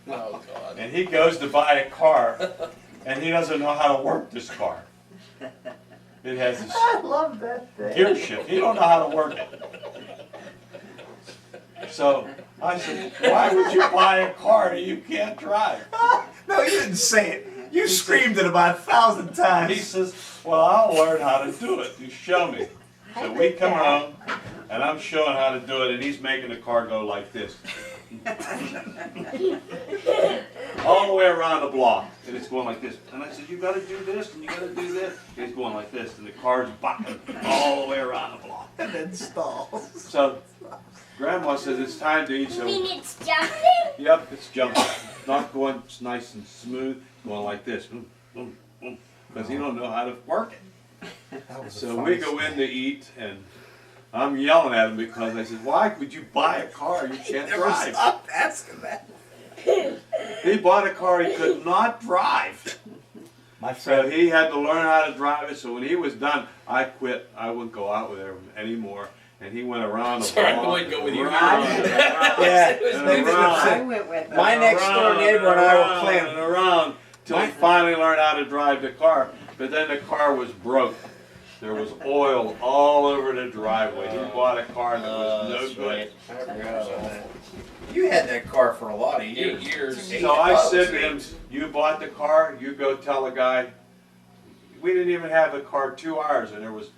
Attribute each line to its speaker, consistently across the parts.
Speaker 1: Oh, God.
Speaker 2: And he goes to buy a car, and he doesn't know how to work this car. It has this
Speaker 3: I love that thing.
Speaker 2: gear shift. He don't know how to work it. So I said, why would you buy a car that you can't drive?
Speaker 3: No, you didn't say it. You screamed it about 1,000 times.
Speaker 2: He says, well, I'll learn how to do it. You show me. So we come home, and I'm showing how to do it, and he's making the car go like this. All the way around the block. And it's going like this. And I said, you got to do this, and you got to do this. And he's going like this, and the car's bucking all the way around the block.
Speaker 3: And then stalls.
Speaker 2: So Grandma says it's time to eat.
Speaker 4: You
Speaker 2: So
Speaker 4: mean it's jumping?
Speaker 2: yep, it's jumping. It's not going nice and smooth. Going like this. Because he don't know how to work it. So we go in to eat, and I'm yelling at him because I said, why would you buy a car you can't
Speaker 3: Never
Speaker 2: drive?
Speaker 3: stopped asking that.
Speaker 2: He bought a car he could not drive.
Speaker 3: My
Speaker 2: So
Speaker 3: friend,
Speaker 2: he had to learn how to drive it. So when he was done, I quit. I wouldn't go out with him anymore. And he went around the
Speaker 1: Sorry, I
Speaker 2: block.
Speaker 1: wouldn't go with you.
Speaker 2: around,
Speaker 3: yeah,
Speaker 2: and
Speaker 3: they did the
Speaker 2: around,
Speaker 3: same.
Speaker 5: went with them.
Speaker 3: My next door neighbor and I were
Speaker 2: and
Speaker 3: playing.
Speaker 2: around till he finally learned how to drive the car. But then the car was broke. There was oil all over the driveway. He bought a car that was no good.
Speaker 6: You had that car for a lot of
Speaker 1: 8
Speaker 6: years.
Speaker 1: years.
Speaker 2: So I said to him, you bought the car, you go tell the guy. We didn't even have the car 2 hours, and there was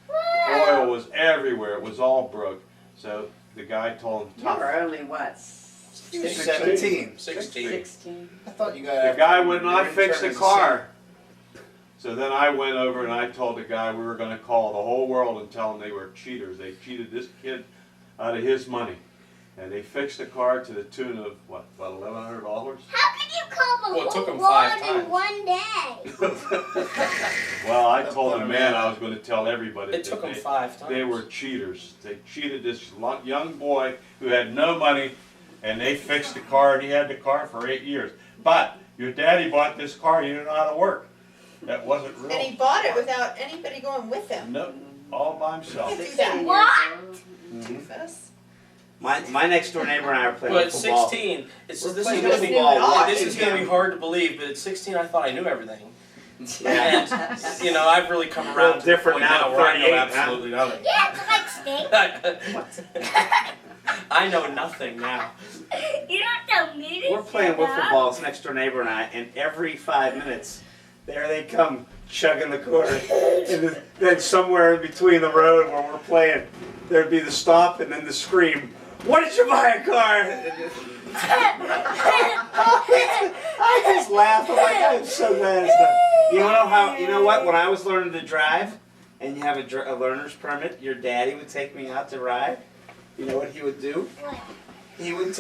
Speaker 2: oil was everywhere. It was all broke. So the guy told him,
Speaker 5: You were
Speaker 2: tough.
Speaker 5: only what?
Speaker 3: 17.
Speaker 1: 16.
Speaker 5: 16.
Speaker 6: I thought you got.
Speaker 2: The guy would not fix the car. So then I went over and I told the guy we were going to call the whole world and tell them they were cheaters. They cheated this kid out of his money. And they fixed the car to the tune of, what, about $1,100?
Speaker 4: How could you call the
Speaker 1: Well, it took
Speaker 4: whole
Speaker 1: him 5
Speaker 4: world in
Speaker 1: times.
Speaker 4: one day?
Speaker 2: Well, I told the man I was going to tell everybody
Speaker 1: It
Speaker 2: that
Speaker 1: took him 5 times.
Speaker 2: they were cheaters. They cheated this young boy who had no money, and they fixed the car, and he had the car for 8 years. But your daddy bought this car, you didn't know how to work. That wasn't real.
Speaker 7: And he bought it without anybody going with him.
Speaker 2: Nope, all by himself.
Speaker 7: You do that.
Speaker 4: What?
Speaker 7: Doofus.
Speaker 3: My next door neighbor and I were playing
Speaker 1: But
Speaker 3: football.
Speaker 1: 16, this is
Speaker 7: playing
Speaker 1: gonna be
Speaker 7: football.
Speaker 1: this is gonna be hard to believe, but at 16 I thought I knew everything.
Speaker 3: Yeah.
Speaker 1: And you know, I've really come around to the
Speaker 3: different
Speaker 1: point
Speaker 3: now,
Speaker 1: now where I know
Speaker 3: 38, huh?
Speaker 1: absolutely nothing.
Speaker 4: Yeah, it's like steak.
Speaker 1: I know nothing now.
Speaker 4: You don't tell me this.
Speaker 3: We're playing
Speaker 4: shut
Speaker 3: wiffle
Speaker 4: up.
Speaker 3: balls, next door neighbor and I, and every 5 minutes, there they come chugging the quarter. And then somewhere in between the road where we're playing, there'd be the stop and then the scream, "What did you buy a car?" I just laugh. I'm like, I'm so glad it's done. You know what? When I was learning to drive, and you have a learner's permit, your daddy would take me out to ride. You know what he would do?
Speaker 4: What?
Speaker 3: He would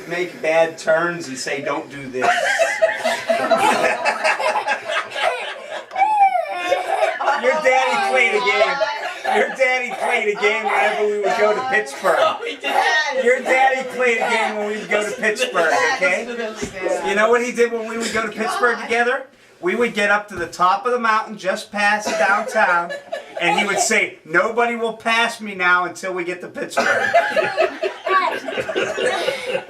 Speaker 3: make bad turns and say, "Don't do this." Your daddy played a game. Your daddy played a game whenever we would go to Pittsburgh. Your daddy played a game when we would go to Pittsburgh, okay? You know what he did when we would go to Pittsburgh together? We would get up to the top of the mountain just past downtown, and he would say, "Nobody will pass me now until we get to Pittsburgh."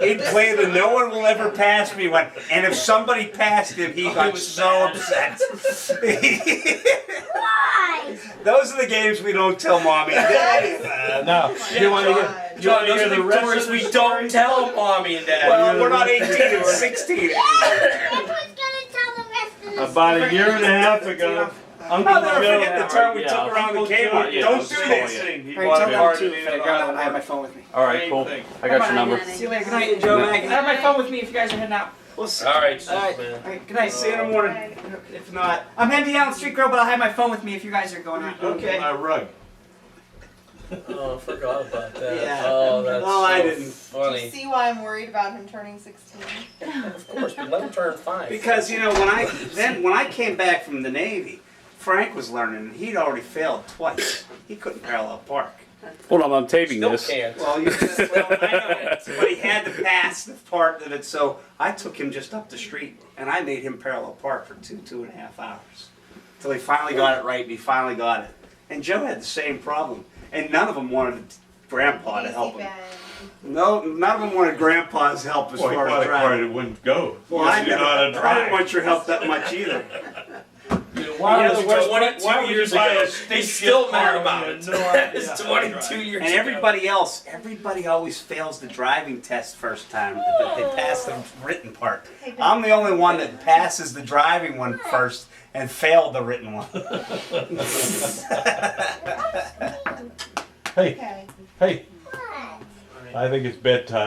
Speaker 3: He'd play the "no one will ever pass me" one, and if somebody passed him, he got
Speaker 1: was
Speaker 3: so
Speaker 1: mad.
Speaker 3: upset.
Speaker 4: Why?
Speaker 3: Those are the games we don't tell mommy and daddy.
Speaker 2: No. You want to hear, you
Speaker 1: John,
Speaker 2: want to
Speaker 1: those
Speaker 2: hear
Speaker 1: are
Speaker 2: the
Speaker 1: the
Speaker 2: rest
Speaker 1: stories
Speaker 2: of the
Speaker 1: we
Speaker 2: story?
Speaker 1: don't tell mommy and daddy.
Speaker 3: Well, we're not 18 and 16.
Speaker 4: Grandpa's gonna tell the rest of the
Speaker 2: About a year and a half ago, Uncle
Speaker 3: I'll never
Speaker 2: Joe.
Speaker 3: forget the turn we took around the cable.
Speaker 2: Yeah,
Speaker 3: Don't
Speaker 2: I'll
Speaker 3: do
Speaker 2: tell
Speaker 3: this.
Speaker 2: you. He
Speaker 8: Alright,
Speaker 2: bought
Speaker 8: tell
Speaker 2: a
Speaker 8: them
Speaker 2: car
Speaker 8: to-
Speaker 2: that he
Speaker 8: I
Speaker 2: didn't
Speaker 8: got
Speaker 2: know
Speaker 8: I have my
Speaker 2: how to
Speaker 8: phone with me.
Speaker 1: All right,
Speaker 2: Same
Speaker 1: cool.
Speaker 2: thing.
Speaker 1: I got your
Speaker 5: Bye-bye,
Speaker 1: number.
Speaker 5: honey.
Speaker 8: See you later. Good night.
Speaker 3: Joe
Speaker 8: I
Speaker 3: Maggie.
Speaker 8: have my phone with me if you guys are heading out.
Speaker 3: We'll see.
Speaker 1: All right,
Speaker 8: Alright.
Speaker 1: man.
Speaker 8: Alright, good night.
Speaker 3: See you in the morning. If not,
Speaker 8: I'm heading down the street, girl, but I'll have my phone with me if you guys are going out.
Speaker 3: okay.
Speaker 2: My rug.
Speaker 1: Oh, I forgot about that.
Speaker 3: Yeah.
Speaker 1: Oh, that's
Speaker 3: No, I
Speaker 1: so
Speaker 3: didn't.
Speaker 7: Do you
Speaker 1: funny.
Speaker 7: see why I'm worried about him turning 16?
Speaker 1: Of course, but let him turn 5.
Speaker 3: Because you know when I came back from the Navy, Frank was learning. And he'd already failed twice. He couldn't parallel park.
Speaker 9: Hold on, I'm taping
Speaker 1: still
Speaker 9: this.
Speaker 1: can't.
Speaker 3: Well, I know, but he had to pass the part of it. So I took him just up the street, and I made him parallel park for 2.5 hours, till he finally got it right. And he finally got it. And Joe had the same problem, and none of them wanted Grandpa to help him.
Speaker 7: Easy bag.
Speaker 3: No, none of them wanted Grandpa's help as
Speaker 2: Well, he
Speaker 3: far
Speaker 2: bought
Speaker 3: as
Speaker 2: a car
Speaker 3: driving.
Speaker 2: that wouldn't go.
Speaker 3: Well,
Speaker 2: Because
Speaker 3: I
Speaker 2: you know how to
Speaker 3: didn't
Speaker 2: drive.
Speaker 3: want your help that much either.
Speaker 1: Why
Speaker 2: You know,
Speaker 1: was
Speaker 2: the worst
Speaker 1: 22
Speaker 2: why would you
Speaker 1: years
Speaker 2: buy
Speaker 1: ago?
Speaker 2: a state
Speaker 1: He's still
Speaker 2: gift
Speaker 1: mad
Speaker 2: car
Speaker 1: about
Speaker 2: when
Speaker 1: it.
Speaker 2: you had no idea
Speaker 1: It's
Speaker 2: how to
Speaker 1: 22
Speaker 2: drive?
Speaker 1: years
Speaker 3: And
Speaker 1: ago.
Speaker 3: everybody always fails the driving test first time, but they pass the written part.
Speaker 7: Hey, Ben.
Speaker 3: I'm the only one that passes the driving one first and failed the written one.
Speaker 2: Hey,
Speaker 7: Okay.
Speaker 2: hey,
Speaker 4: What?
Speaker 2: I think it's bedtime.